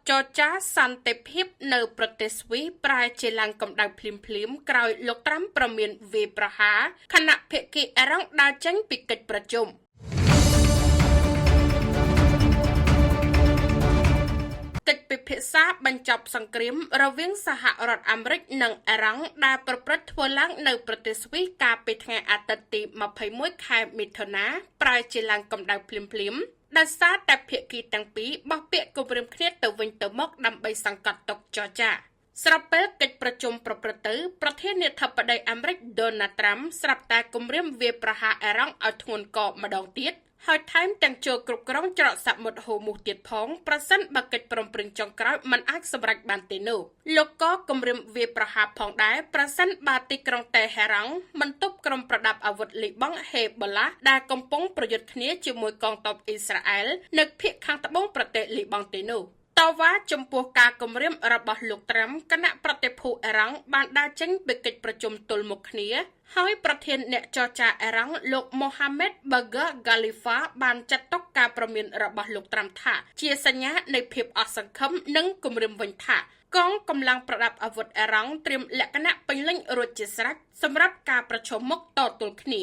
ចរចាសន្តិភាពនៅប្រទេសស្វីសប្រែជាឡើងកម្ដៅភ្លាមៗក្រោយលោកត្រាំប្រមានវាយប្រហារខណៈភាគីអេរ៉ង់ដើរចេញពីកិច្ចប្រជុំកិច្ចពិភាក្សាបញ្ចប់សង្គ្រាមរវាងសហរដ្ឋអាមេរិកនិងអេរ៉ង់ដែលប្រព្រឹត្តធ្វើឡើងនៅប្រទេសស្វីសកាលពីថ្ងៃអាទិត្យទី21ខែមិថុនាប្រែជាឡើងកម្ដៅភ្លាមៗដោយសារតែភាគីទាំងពីរបោះពាក្យគម្រាមគ្នាទៅវិញទៅមកដើម្បីសង្កត់ទុកចរចាស្របពេលកិច្ចប្រជុំប្រព្រឹត្តទៅប្រធានាធិបតីអាមេរិកដូណាល់ត្រាំស្រាប់តែគម្រាមវាយប្រហារអេរ៉ង់ឲ្យធ្ងន់កកម្ដងទៀតហើយថែមទាំងចូលគ្រប់គ្រងច្រកសមុទ្រហូមូសទៀតផងប្រសិនបើកិច្ចព្រមព្រៀងចុងក្រោយមិនអាចសម្រេចបានទេនោះលោកក៏គម្រាមវាយប្រហារផងដែរប្រសិនបើទីក្រុងតេហេរ៉ង់មិនទប់ក្រុមប្រដាប់អាវុធលីបង់ហេបូឡាដែលកំពុងប្រយុទ្ធគ្នាជាមួយកងទ័ពអ៊ីស្រាអែលនៅភាគខាងត្បូងប្រទេសលីបង់ទេនោះតវ៉ាចំពោះការគម្រាមរបស់លោកត្រាំគណៈប្រតិភូអេរ៉ង់បានដើរចេញពីកិច្ចប្រជុំទល់មុខគ្នាហើយប្រធានអ្នកចរចាអេរ៉ង់លោកម៉ូហាម៉េតបាហ្គឺហ្គាលីហ្វាបានចាត់ទុកការប្រមានរបស់លោកត្រាំថាជាសញ្ញានៃភាពអស់សង្ឃឹមនិងគម្រាមវិញថាកងកម្លាំងប្រដាប់អាវុធអេរ៉ង់ត្រៀមលក្ខណៈពេញលេញរួចជាស្រេចសម្រាប់ការប្រជុំមុខតទល់គ្នា